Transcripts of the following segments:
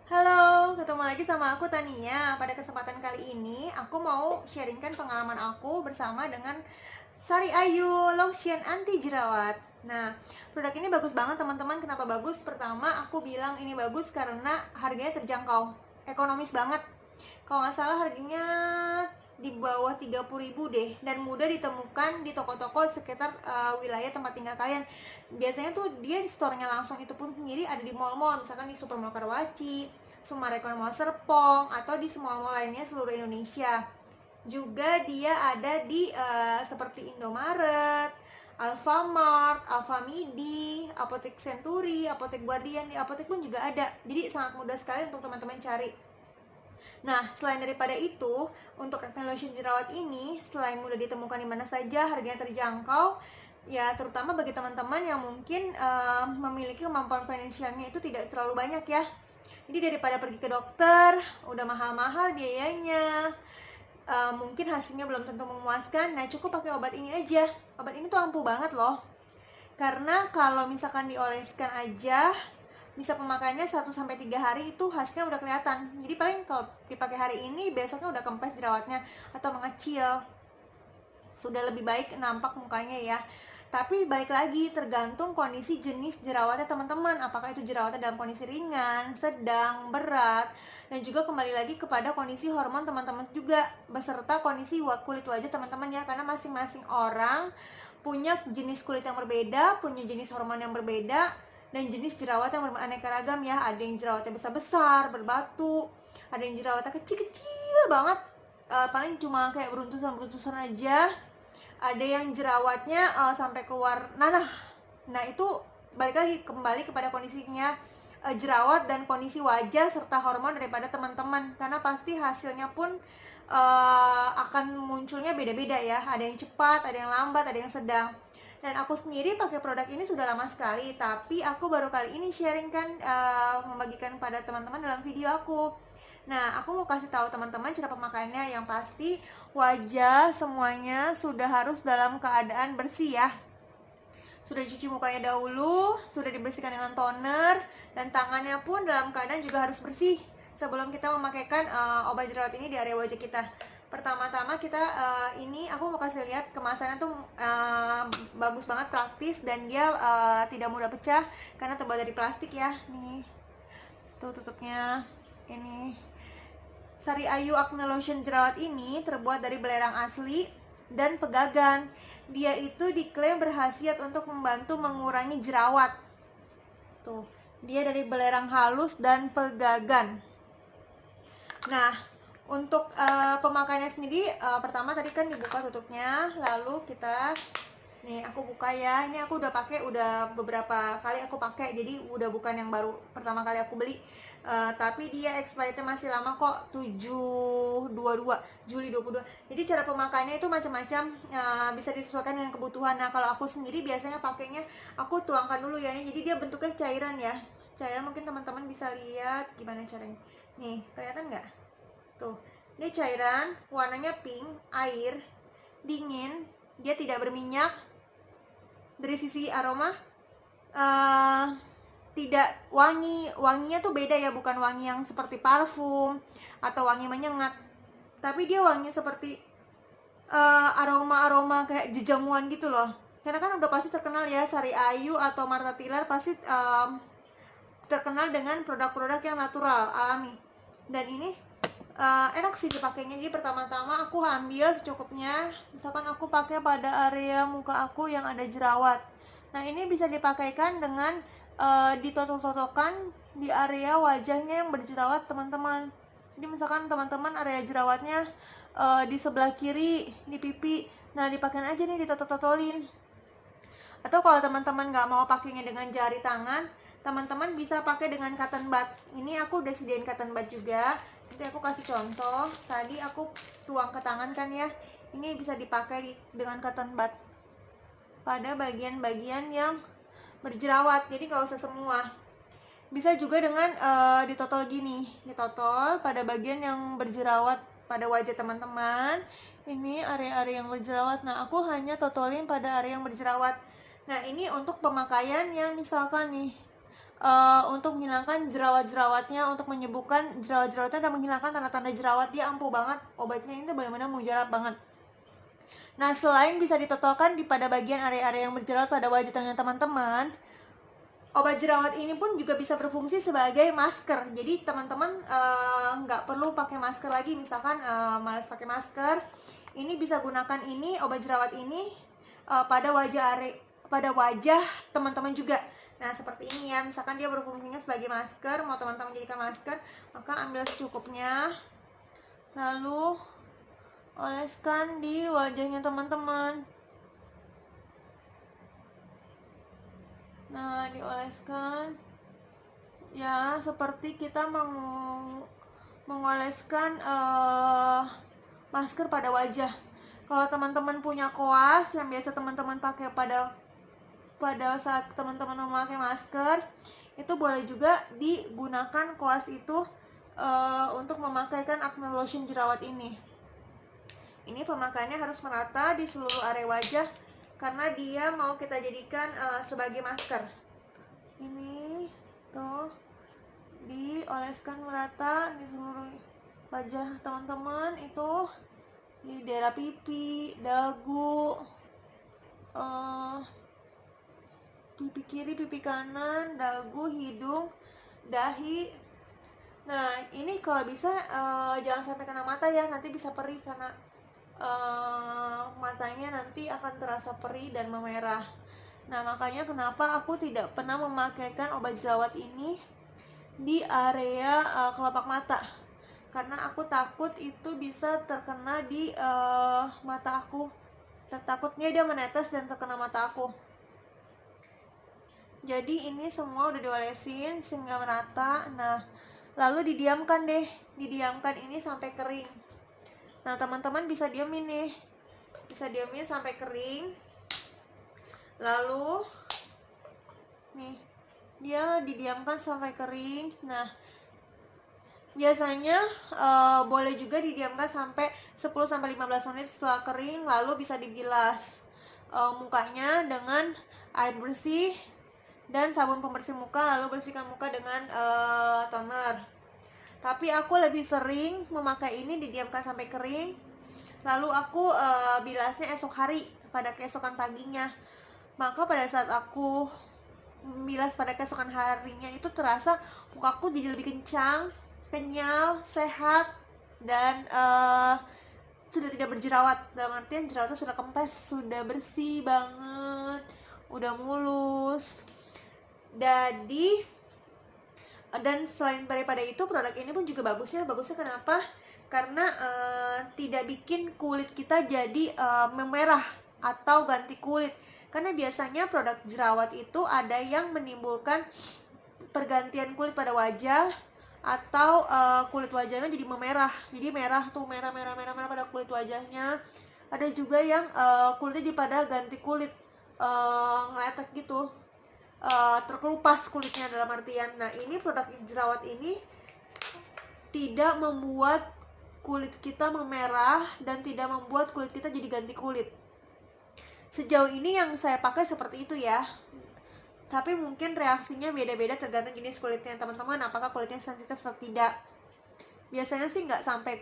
Halo, ketemu lagi sama aku Tania. Pada kesempatan kali ini, aku mau sharingkan pengalaman aku bersama dengan Sari Ayu Lotion Anti Jerawat. Nah, produk ini bagus banget teman-teman. Kenapa bagus? Pertama, aku bilang ini bagus karena harganya terjangkau, ekonomis banget. Kalau nggak salah harganya di bawah 30.000 deh, dan mudah ditemukan di toko-toko sekitar wilayah tempat tinggal kalian. Biasanya tuh dia di store-nya langsung itu pun sendiri ada di mall-mall, misalkan di Supermall Karawaci, Sumarekon Mall Serpong, atau di semua mall lainnya seluruh Indonesia. Juga dia ada di seperti Indomaret, Alfamart, Alfamidi, Apotek Century, Apotek Guardian. Di apotek pun juga ada. Jadi sangat mudah sekali untuk teman-teman cari. Nah, selain daripada itu, untuk acne lotion jerawat ini, selain mudah ditemukan di mana saja, harganya terjangkau, ya terutama bagi teman-teman yang mungkin memiliki kemampuan finansialnya itu tidak terlalu banyak ya. Jadi daripada pergi ke dokter, udah mahal-mahal biayanya, mungkin hasilnya belum tentu memuaskan, nah cukup pakai obat ini aja. Obat ini tuh ampuh banget loh. Karena kalau misalkan dioleskan aja, bisa pemakaiannya 1 sampai 3 hari itu hasilnya udah kelihatan. Jadi paling kalau dipakai hari ini, besoknya udah kempes jerawatnya atau mengecil. Sudah lebih baik nampak mukanya ya. Tapi balik lagi tergantung kondisi jenis jerawatnya teman-teman. Apakah itu jerawatnya dalam kondisi ringan, sedang, berat, dan juga kembali lagi kepada kondisi hormon teman-teman juga, beserta kondisi kulit wajah teman-teman ya. Karena masing-masing orang punya jenis kulit yang berbeda, punya jenis hormon yang berbeda, dan jenis jerawat yang beraneka ragam ya. Ada yang jerawatnya besar-besar, berbatu, ada yang jerawatnya kecil-kecil banget, paling cuma kayak beruntusan-beruntusan aja. Ada yang jerawatnya sampai keluar nanah. Nah itu balik lagi kembali kepada kondisinya, jerawat dan kondisi wajah serta hormon daripada teman-teman, karena pasti hasilnya pun akan munculnya beda-beda ya. Ada yang cepat, ada yang lambat, ada yang sedang. Dan aku sendiri pakai produk ini sudah lama sekali, tapi aku baru kali ini sharingkan, membagikan pada teman-teman dalam video aku. Nah, aku mau kasih tahu teman-teman cara pemakaiannya. Yang pasti wajah semuanya sudah harus dalam keadaan bersih ya. Sudah dicuci mukanya dahulu, sudah dibersihkan dengan toner, dan tangannya pun dalam keadaan juga harus bersih sebelum kita memakaikan obat jerawat ini di area wajah kita. Pertama-tama kita ini aku mau kasih lihat kemasannya tuh bagus banget, praktis, dan dia tidak mudah pecah karena terbuat dari plastik ya. Nih, tuh tutupnya. Ini Sari Ayu Acne Lotion Jerawat ini terbuat dari belerang asli dan pegagan. Dia itu diklaim berkhasiat untuk membantu mengurangi jerawat. Tuh, dia dari belerang halus dan pegagan. Nah, untuk pemakaiannya sendiri, pertama tadi kan dibuka tutupnya, lalu kita nih aku buka ya. Ini aku udah pakai, udah beberapa kali aku pakai, jadi udah bukan yang baru pertama kali aku beli. Tapi dia expirednya masih lama kok, 7/22 Juli 22. Jadi cara pemakaiannya itu macam-macam, bisa disesuaikan dengan kebutuhan. Nah kalau aku sendiri biasanya pakainya aku tuangkan dulu ya. Jadi dia bentuknya cairan ya, cairan. Mungkin teman-teman bisa lihat gimana caranya. Nih kelihatan nggak tuh, ini cairan warnanya pink, air, dingin, dia tidak berminyak. Dari sisi aroma, uh, tidak wangi, wanginya tuh beda ya, bukan wangi yang seperti parfum atau wangi menyengat, tapi dia wangi seperti aroma-aroma kayak jejamuan gitu loh. Karena kan udah pasti terkenal ya, Sari Ayu atau Martha Tilaar pasti terkenal dengan produk-produk yang natural, alami. Dan ini enak sih dipakainya. Jadi pertama-tama aku ambil secukupnya. Misalkan aku pakai pada area muka aku yang ada jerawat. Nah ini bisa dipakaikan dengan ditotok-totokan di area wajahnya yang berjerawat teman-teman. Jadi misalkan teman-teman area jerawatnya di sebelah kiri, di pipi, nah dipakai aja nih, ditotok-totolin. Atau kalau teman-teman nggak mau pakainya dengan jari tangan, teman-teman bisa pakai dengan cotton bud. Ini aku udah sediain cotton bud juga. Nanti aku kasih contoh. Tadi aku tuang ke tangan kan ya. Ini bisa dipakai dengan cotton bud pada bagian-bagian yang berjerawat. Jadi nggak usah semua. Bisa juga dengan ditotol gini. Ditotol pada bagian yang berjerawat pada wajah teman-teman. Ini area-area yang berjerawat. Nah, aku hanya totolin pada area yang berjerawat. Nah, ini untuk pemakaian yang misalkan nih untuk menghilangkan jerawat-jerawatnya, untuk menyembuhkan jerawat-jerawatnya dan menghilangkan tanda-tanda jerawat. Dia ampuh banget, obatnya ini benar-benar mujarab banget. Nah, selain bisa ditotalkan pada bagian area-area yang berjerawat pada wajah teman-teman, obat jerawat ini pun juga bisa berfungsi sebagai masker. Jadi teman-teman nggak perlu pakai masker lagi, misalkan malas pakai masker, ini bisa gunakan ini obat jerawat ini pada wajah teman-teman juga. Nah, seperti ini ya, misalkan dia berfungsinya sebagai masker, mau teman-teman jadikan masker, maka ambil secukupnya, lalu oleskan di wajahnya teman-teman. Nah, dioleskan ya seperti kita mengoleskan masker pada wajah. Kalau teman-teman punya koas yang biasa teman-teman pakai pada saat teman-teman memakai masker, itu boleh juga digunakan koas itu untuk memakaikan acne lotion jerawat ini. Ini pemakaiannya harus merata di seluruh area wajah karena dia mau kita jadikan sebagai masker. Ini tuh dioleskan merata di seluruh wajah teman-teman, itu di daerah pipi, dagu, pipi kiri, pipi kanan, dagu, hidung, dahi. Nah, ini kalau bisa jangan sampai kena mata ya, nanti bisa perih karena matanya nanti akan terasa perih dan memerah. Nah, makanya kenapa aku tidak pernah memakaikan obat jerawat ini di area kelopak mata, karena aku takut itu bisa terkena di mata aku. Takutnya dia menetes dan terkena mata aku. Jadi ini semua udah diolesin sehingga merata. Nah, lalu didiamkan ini sampai kering. Nah, teman-teman bisa diamin nih, sampai kering. Lalu nih, dia didiamkan sampai kering. Nah, biasanya boleh juga didiamkan sampai 10-15 menit setelah kering, lalu bisa dibilas mukanya dengan air bersih dan sabun pembersih muka, lalu bersihkan muka dengan toner. Tapi aku lebih sering memakai ini didiamkan sampai kering, lalu aku bilasnya esok hari, pada keesokan paginya. Maka pada saat aku bilas pada keesokan harinya, itu terasa mukaku jadi lebih kencang, kenyal, sehat, dan sudah tidak berjerawat. Dalam artian jerawatnya sudah kempes, sudah bersih banget, udah mulus. Dan selain daripada itu, produk ini pun juga bagusnya kenapa? Karena tidak bikin kulit kita jadi memerah atau ganti kulit. Karena biasanya produk jerawat itu ada yang menimbulkan pergantian kulit pada wajah, atau kulit wajahnya jadi memerah, jadi merah pada kulit wajahnya. Ada juga yang kulitnya jadi pada ganti kulit, ngeletek gitu, terkelupas kulitnya dalam artian. Nah, ini produk jerawat ini tidak membuat kulit kita memerah dan tidak membuat kulit kita jadi ganti kulit. Sejauh ini yang saya pakai seperti itu ya. Tapi mungkin reaksinya beda-beda tergantung jenis kulitnya teman-teman, apakah kulitnya sensitif atau tidak. Biasanya sih nggak sampai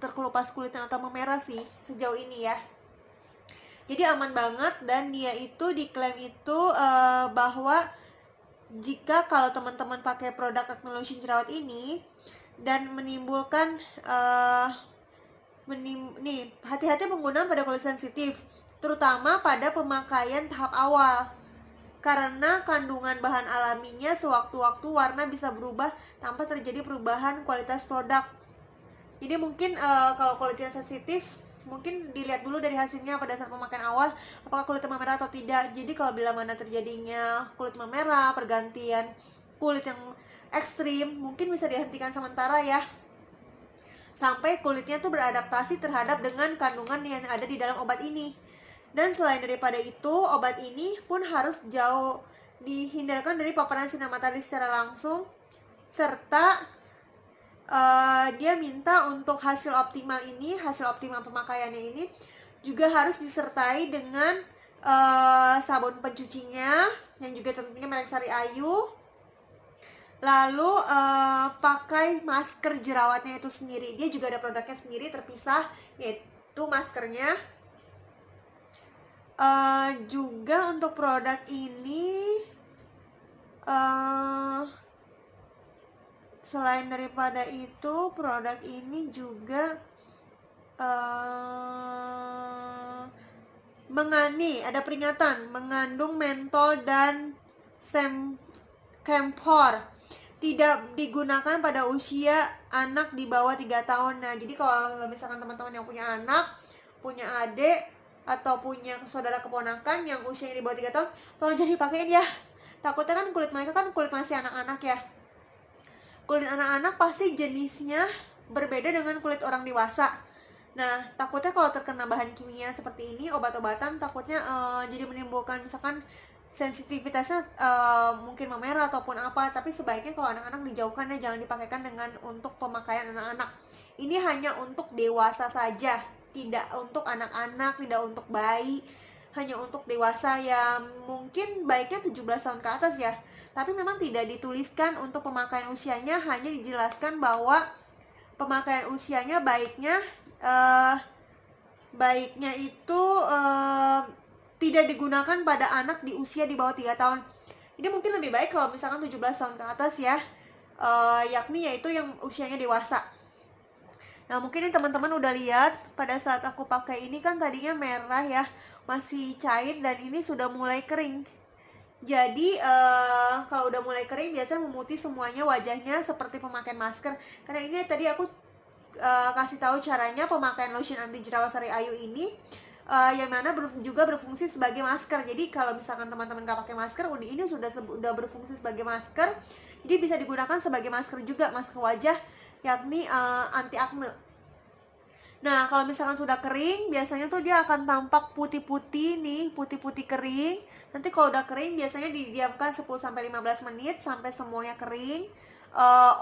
terkelupas kulitnya atau memerah sih sejauh ini ya. Jadi aman banget, dan dia itu diklaim itu bahwa jika kalau teman-teman pakai produk acne lotion jerawat ini dan menimbulkan nih, hati-hati penggunaan pada kulit sensitif, terutama pada pemakaian tahap awal, karena kandungan bahan alaminya sewaktu-waktu warna bisa berubah tanpa terjadi perubahan kualitas produk. Jadi mungkin kalau kulitnya sensitif, mungkin dilihat dulu dari hasilnya pada saat pemakaian awal, apakah kulitnya memerah atau tidak. Jadi kalau bila mana terjadinya kulit memerah, pergantian kulit yang ekstrim, mungkin bisa dihentikan sementara ya, sampai kulitnya tuh beradaptasi terhadap dengan kandungan yang ada di dalam obat ini. Dan selain daripada itu, obat ini pun harus jauh dihindarkan dari paparan sinar matahari secara langsung, serta dia minta untuk hasil optimal pemakaiannya ini juga harus disertai dengan sabun pencucinya yang juga tentunya merek Sari Ayu, Lalu pakai masker jerawatnya itu sendiri. Dia juga ada produknya sendiri terpisah, yaitu maskernya. Juga untuk produk ini selain daripada itu, produk ini juga ada peringatan mengandung mentol dan camphor, tidak digunakan pada usia anak di bawah 3 tahun. Nah, jadi kalau misalkan teman-teman yang punya anak, punya adik, atau punya saudara keponakan yang usianya di bawah 3 tahun, tolong jangan dipakein ya. Takutnya kan kulit mereka kan kulit masih anak-anak ya. Kulit anak-anak pasti jenisnya berbeda dengan kulit orang dewasa. Nah, takutnya kalau terkena bahan kimia seperti ini, obat-obatan, takutnya jadi menimbulkan misalkan sensitivitasnya mungkin memerah ataupun apa. Tapi sebaiknya kalau anak-anak dijauhkan ya, jangan dipakaikan dengan untuk pemakaian anak-anak. Ini hanya untuk dewasa saja, tidak untuk anak-anak, tidak untuk bayi, hanya untuk dewasa yang mungkin baiknya 17 tahun ke atas ya. Tapi memang tidak dituliskan untuk pemakaian usianya, hanya dijelaskan bahwa pemakaian usianya baiknya itu tidak digunakan pada anak di usia di bawah 3 tahun. Ini mungkin lebih baik kalau misalkan 17 tahun ke atas ya, yakni yaitu yang usianya dewasa. Nah, mungkin teman-teman udah lihat pada saat aku pakai ini kan tadinya merah ya, masih cair, dan ini sudah mulai kering. Jadi kalau udah mulai kering biasanya memutih semuanya wajahnya seperti pemakaian masker. Karena ini tadi aku kasih tahu caranya pemakaian lotion anti jerawat Sari Ayu ini, yang mana juga berfungsi sebagai masker. Jadi kalau misalkan teman-teman gak pakai masker, ini sudah berfungsi sebagai masker. Jadi bisa digunakan sebagai masker juga, masker wajah, yakni anti akne. Nah, kalau misalkan sudah kering, biasanya tuh dia akan tampak putih-putih nih, putih-putih kering. Nanti kalau udah kering, biasanya didiamkan 10-15 menit sampai semuanya kering.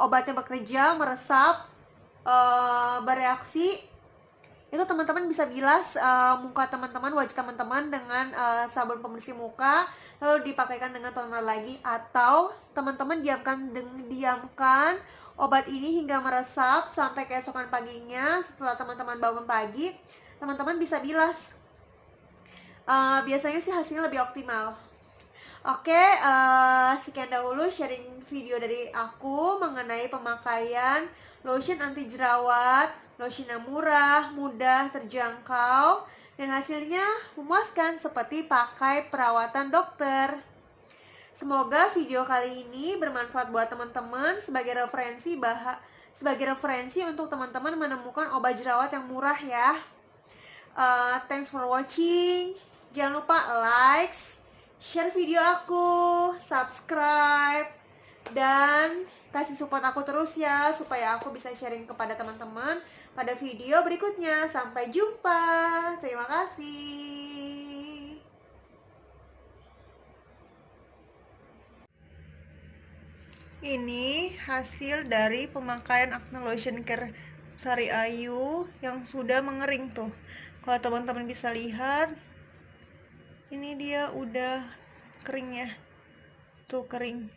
Obatnya bekerja, meresap, bereaksi. Itu teman-teman bisa bilas muka teman-teman, wajah teman-teman dengan sabun pembersih muka, lalu dipakaikan dengan toner lagi. Atau teman-teman diamkan obat ini hingga meresap sampai keesokan paginya. Setelah teman-teman bangun pagi, teman-teman bisa bilas. Biasanya sih hasilnya lebih optimal. Oke, sekian dahulu sharing video dari aku mengenai pemakaian lotion anti jerawat, lotion yang murah, mudah, terjangkau, dan hasilnya memuaskan seperti pakai perawatan dokter. Semoga video kali ini bermanfaat buat teman-teman sebagai referensi untuk teman-teman menemukan obat jerawat yang murah ya. Thanks for watching. Jangan lupa like, share video aku, subscribe, dan kasih support aku terus ya, supaya aku bisa sharing kepada teman-teman pada video berikutnya. Sampai jumpa. Terima kasih. Ini hasil dari pemakaian acne lotion care Sari Ayu yang sudah mengering tuh. Kalau teman-teman bisa lihat, ini dia udah kering ya. Tuh kering.